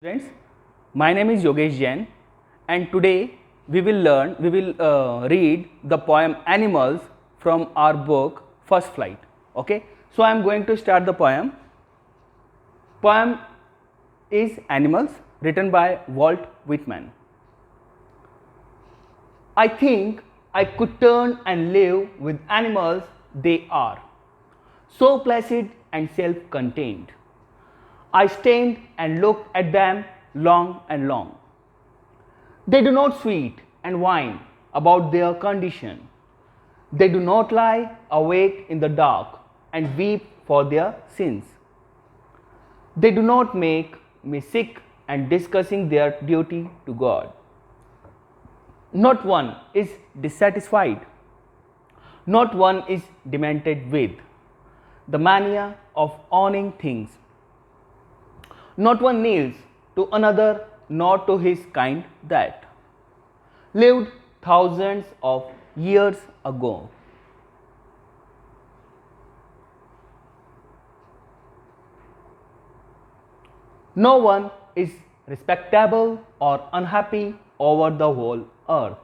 Friends, my name is Yogesh Jain and today we will read the poem Animals from our book First Flight. Okay, so I am going to start the poem. Poem is Animals, written by Walt Whitman. I think I could turn and live with animals. They are so placid and self-contained. I stand and look at them long and long. They do not sweat and whine about their condition. They do not lie awake in the dark and weep for their sins. They do not make me sick and discussing their duty to God. Not one is dissatisfied. Not one is demented with the mania of owning things. Not one kneels to another nor to his kind that lived thousands of years ago. No one is respectable or unhappy over the whole earth.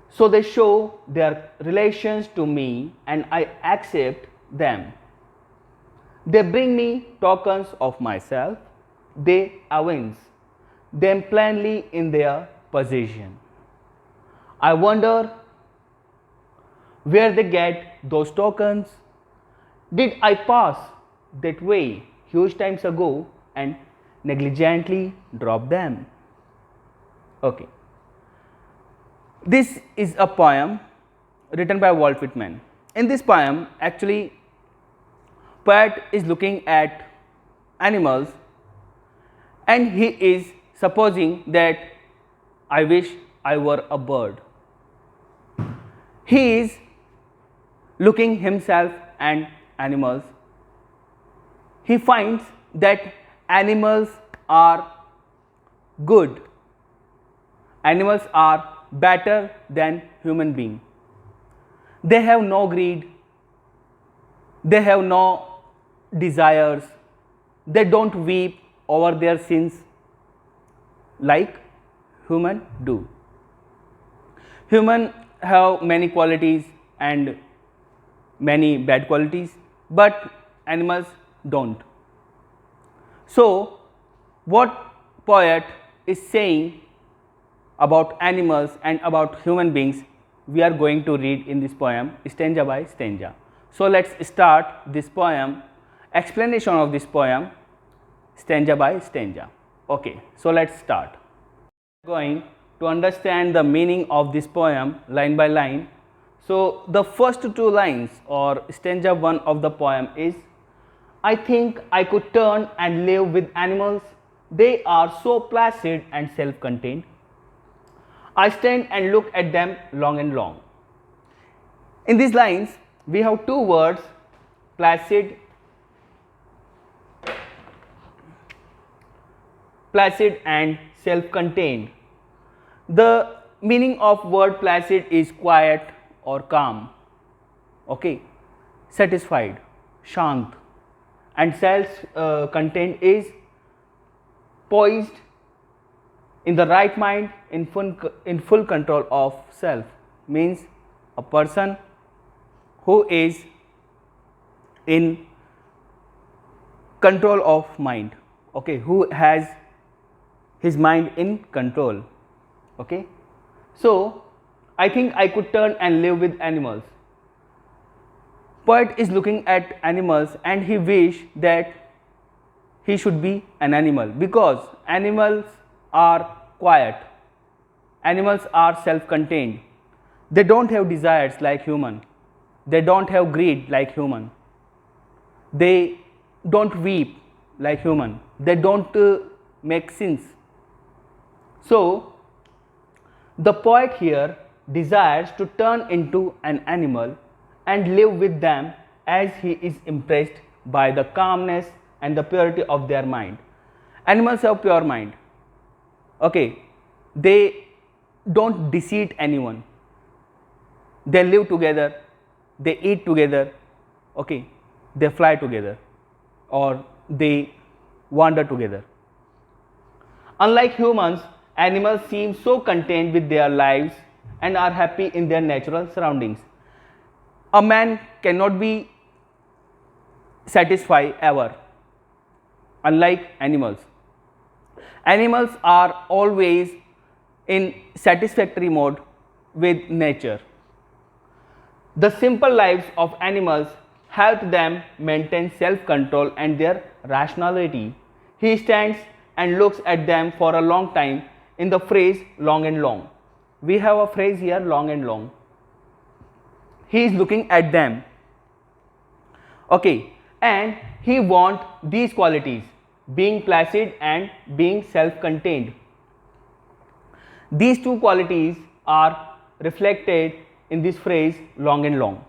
So they show their relations to me and I accept them. They bring me tokens of myself. They evince them plainly in their possession. I wonder where they get those tokens. Did I pass that way huge times ago and negligently drop them? Okay. This is a poem written by Walt Whitman. In this poem, actually, poet is looking at animals and he is supposing that I wish I were a bird. He is looking himself and animals. He finds that animals are good. Animals are better than human beings. They have no greed. They have no desires. They don't weep over their sins like human do. Human have many qualities and many bad qualities, but animals don't. So what poet is saying about animals and about human beings, we are going to read in this poem stanza by stanza. So let's start this poem, explanation of this poem stanza by stanza. Okay, so let's start. We are going to understand the meaning of this poem line by line. So the first two lines or stanza 1 of the poem is, I think I could turn and live with animals. They are so placid and self-contained. I stand and look at them long and long. In these lines, we have two words, placid and self-contained. The meaning of word placid is quiet or calm, okay, satisfied, shant, and self-contained is poised, in the right mind, in full control of self, means a person who is in control of mind, okay, who has his mind in control. Okay, so I think I could turn and live with animals. Poet is looking at animals and he wish that he should be an animal, because animals are quiet, animals are self-contained. They don't have desires like human. They don't have greed like human. They don't weep like human. They don't make sins. So the poet here desires to turn into an animal and live with them, as he is impressed by the calmness and the purity of their mind. Animals have pure mind. Okay, they don't deceive anyone. They live together, they eat together, okay, they fly together or they wander together. Unlike humans, animals seem so content with their lives and are happy in their natural surroundings. A man cannot be satisfied ever, unlike animals. Animals are always in satisfactory mode with nature. The simple lives of animals help them maintain self-control and their rationality. He stands and looks at them for a long time in the phrase long and long. We have a phrase here, long and long. He is looking at them. Okay, and he wants these qualities, being placid and being self-contained. These two qualities are reflected in this phrase long and long.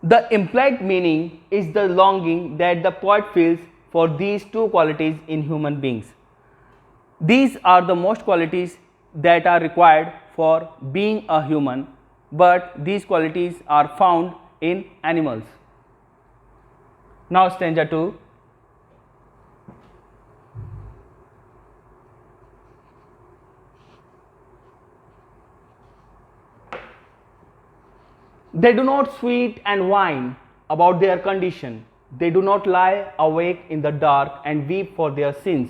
The implied meaning is the longing that the poet feels for these two qualities in human beings. These are the most qualities that are required for being a human, but these qualities are found in animals. Now stanza 2. They do not sweat and whine about their condition. They do not lie awake in the dark and weep for their sins.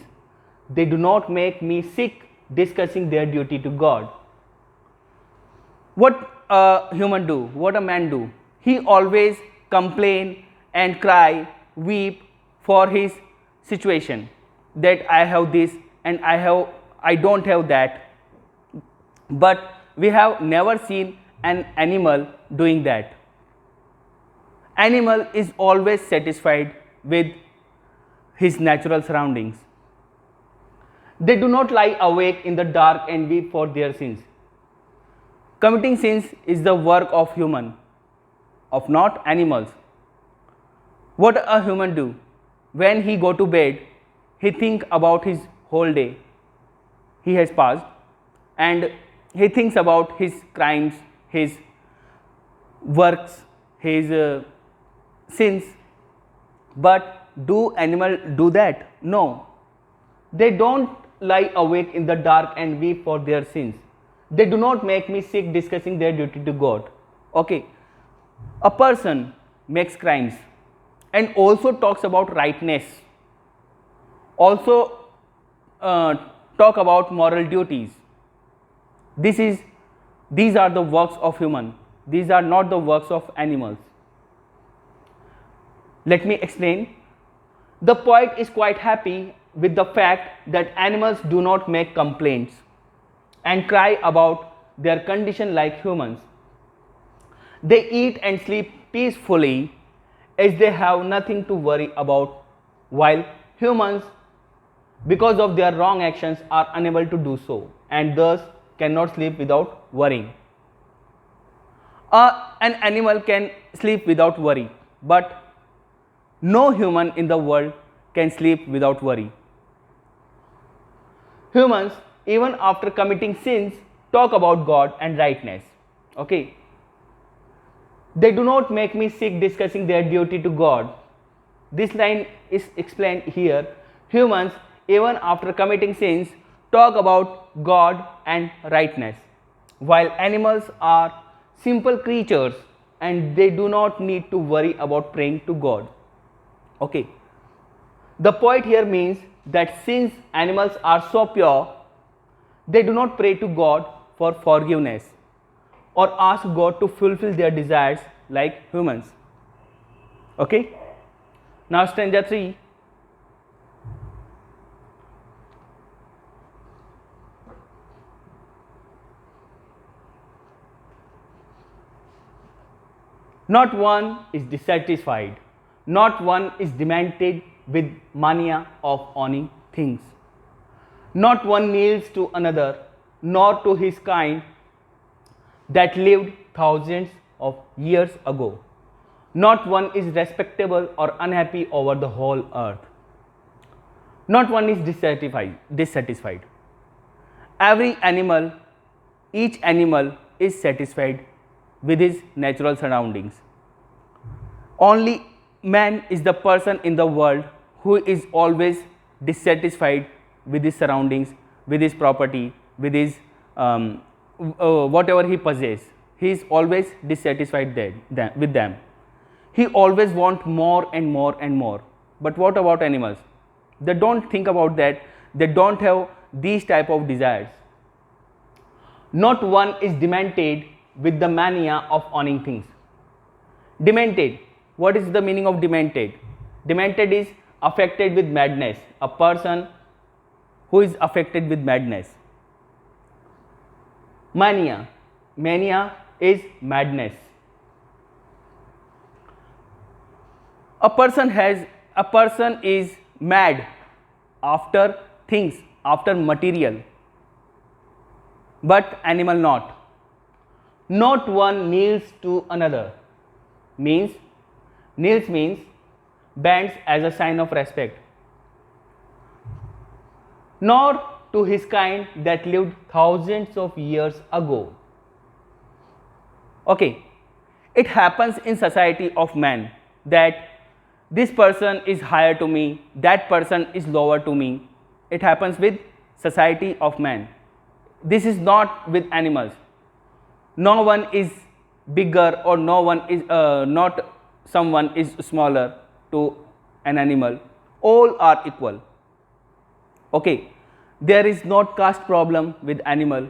They do not make me sick discussing their duty to God. What a human do? What a man do? He always complain and cry, weep for his situation, that I have this and I don't have that. But we have never seen an animal doing that. Animal is always satisfied with his natural surroundings. They do not lie awake in the dark and weep for their sins. Committing sins is the work of human, of not animals. What a human do? When he go to bed, he think about his whole day he has passed, and he thinks about his crimes, his works, his sins. But do animals do that? No. They don't lie awake in the dark and weep for their sins. They do not make me sick discussing their duty to God. Okay. A person makes crimes and also talks about rightness, also talk about moral duties. These are the works of human. These are not the works of animals. Let me explain. The poet is quite happy with the fact that animals do not make complaints and cry about their condition like humans. They eat and sleep peacefully as they have nothing to worry about, while humans, because of their wrong actions, are unable to do so and thus cannot sleep without worrying. An animal can sleep without worry, but no human in the world can sleep without worry. Humans, even after committing sins, talk about God and rightness. Okay. They do not make me sick discussing their duty to God. This line is explained here. Humans, even after committing sins, talk about God and rightness, while animals are simple creatures and they do not need to worry about praying to God. Okay. The poet here means that since animals are so pure, they do not pray to God for forgiveness or ask God to fulfill their desires like humans. Okay. Now stanza 3. Not one is dissatisfied, not one is demented with mania of owning things. Not one kneels to another, nor to his kind that lived thousands of years ago. Not one is respectable or unhappy over the whole earth. Not one is dissatisfied. Each animal is satisfied with his natural surroundings. Only man is the person in the world who is always dissatisfied with his surroundings, with his property, with his whatever he possesses. He is always dissatisfied with them. He always wants more and more and more. But what about animals? They don't think about that. They don't have these type of desires. Not one is demented with the mania of owning things. Demented. What is the meaning of demented? Demented is affected with madness. A person who is affected with madness. Mania. Mania is madness. A person is mad after things, after material, but animal not. Not one kneels to another. Kneels means bends as a sign of respect. Nor to his kind that lived thousands of years ago. Okay, it happens in society of man that this person is higher to me, that person is lower to me. It happens with society of man. This is not with animals. No one is bigger or no one is not someone is smaller to an animal. All are equal. Okay, there is not caste problem with animal.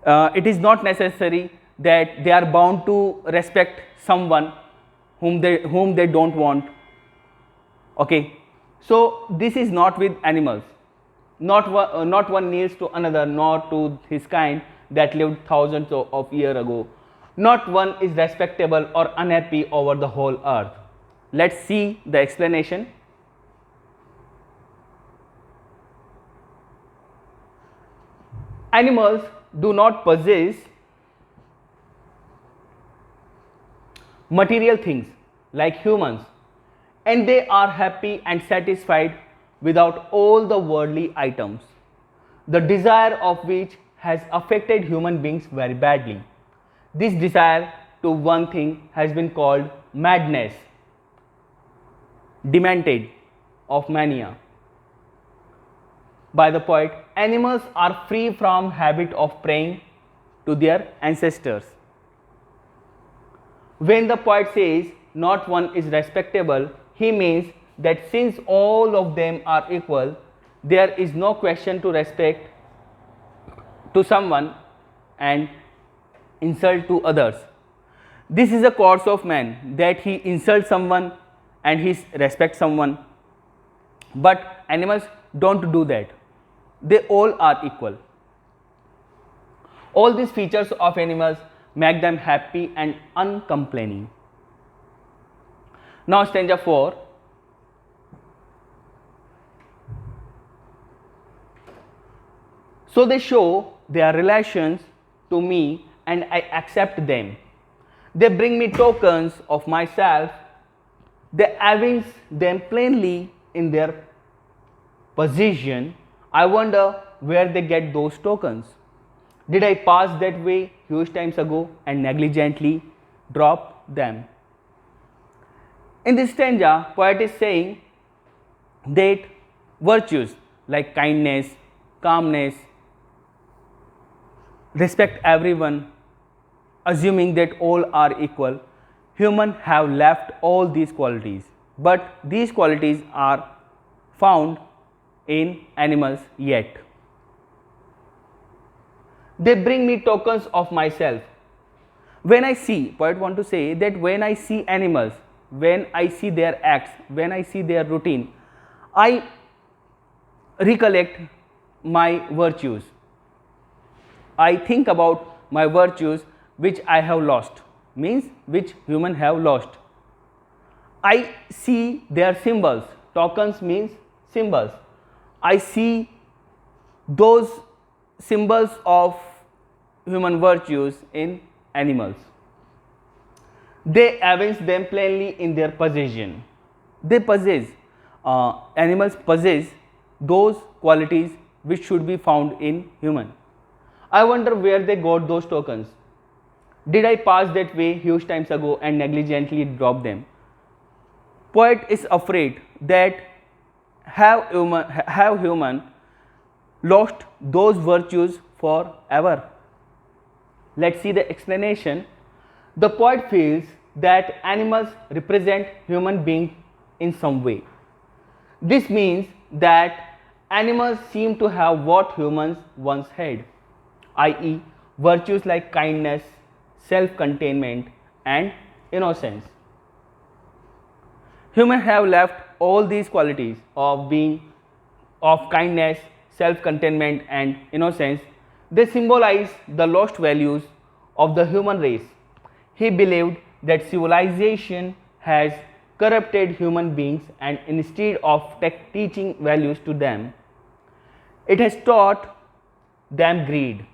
It is not necessary that they are bound to respect someone whom they don't want. Okay, so this is not with animals. Not one kneels to another, nor to his kind that lived thousands of years ago. Not one is respectable or unhappy over the whole earth. Let's see the explanation. Animals do not possess material things like humans, and they are happy and satisfied without all the worldly items, the desire of which has affected human beings very badly. This desire to one thing has been called madness, demented of mania. By the poet, animals are free from habit of praying to their ancestors. When the poet says not one is respectable, he means that since all of them are equal, there is no question to respect to someone and insult to others. This is a course of man, that he insults someone and he respects someone. But animals don't do that. They all are equal. All these features of animals make them happy and uncomplaining. Now stanza 4. So they show their relations to me and I accept them. They bring me tokens of myself. They evince them plainly in their position. I wonder where they get those tokens. Did I pass that way huge times ago and negligently drop them? In this stanza, poet is saying that virtues like kindness, calmness, respect everyone, assuming that all are equal, humans have left all these qualities. But these qualities are found in animals yet. They bring me tokens of myself. When I see, poet want to say that when I see animals, when I see their acts, when I see their routine, I recollect my virtues. I think about my virtues which I have lost, means which humans have lost. I see their symbols. Tokens means symbols. I see those symbols of human virtues in animals. They evince them plainly in their possession. They possess, animals possess those qualities which should be found in human. I wonder where they got those tokens. Did I pass that way huge times ago and negligently drop them? Poet is afraid that have human lost those virtues forever? Let's see the explanation. The poet feels that animals represent human beings in some way. This means that animals seem to have what humans once had, i.e., virtues like kindness, self-containment, and innocence. Humans have left all these qualities of kindness, self-containment, and innocence. They symbolize the lost values of the human race. He believed that civilization has corrupted human beings, and instead of teaching values to them, it has taught them greed.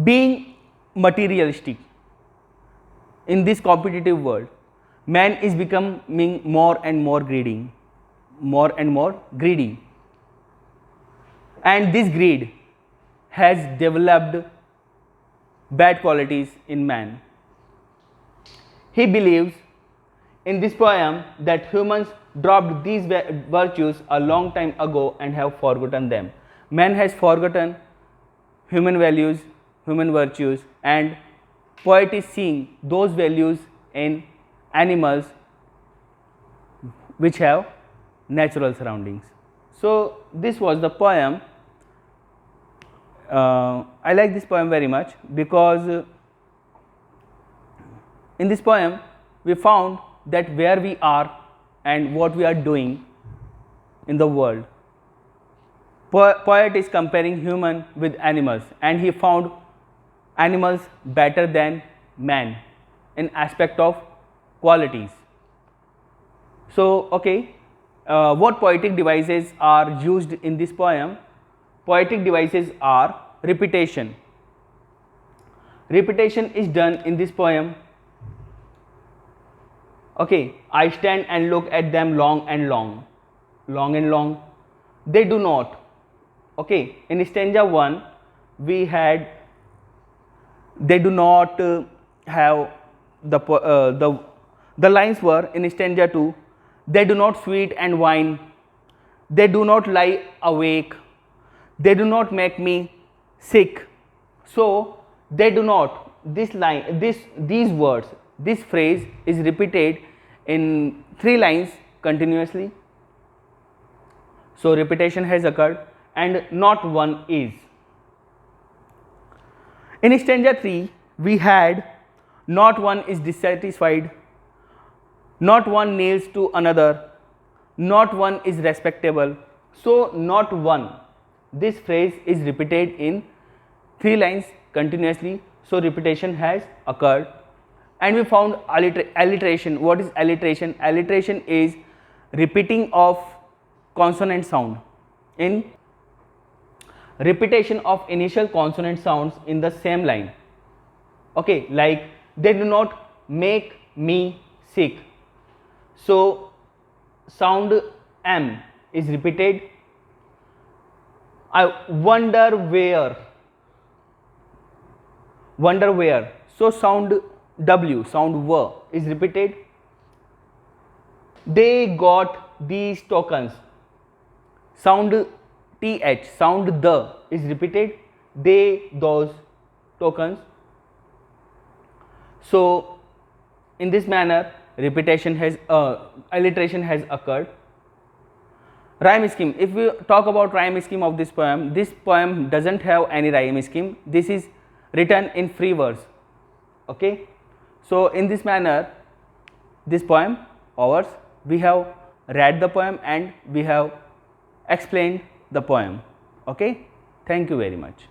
Being materialistic in this competitive world, man is becoming more and more greedy, and this greed has developed bad qualities in man. He believes in this poem that humans dropped these virtues a long time ago and have forgotten them. Man has forgotten human values, human virtues, and poet is seeing those values in animals which have natural surroundings. So this was the poem. I like this poem very much because in this poem we found that where we are and what we are doing in the world. Poet is comparing human with animals, and he found animals better than man in aspect of qualities. So what poetic devices are used in this poem? Poetic devices are repetition. Repetition is done in this poem. I stand and look at them long and long. They do not. In stanza 1 we had they do not have the lines were in stanza 2, they do not feed and wine, they do not lie awake, they do not make me sick. So they do not, these words, this phrase is repeated in 3 lines continuously. So repetition has occurred, and not one is. In stanza 3 we had not one is dissatisfied, not one kneels to another, not one is respectable. So not one, this phrase is repeated in 3 lines continuously. So repetition has occurred, and we found alliteration. What is alliteration? Alliteration is repeating of consonant sound, in repetition of initial consonant sounds in the same line. Like they do not make me sick. So sound M is repeated. I wonder where. So sound W, sound W is repeated. They got these tokens. Sound TH, sound the is repeated. They, those tokens. So in this manner alliteration has occurred. Rhyme scheme. If we talk about rhyme scheme of this poem doesn't have any rhyme scheme. This is written in free verse. So in this manner this poem ours, we have read the poem and we have explained the poem. Thank you very much.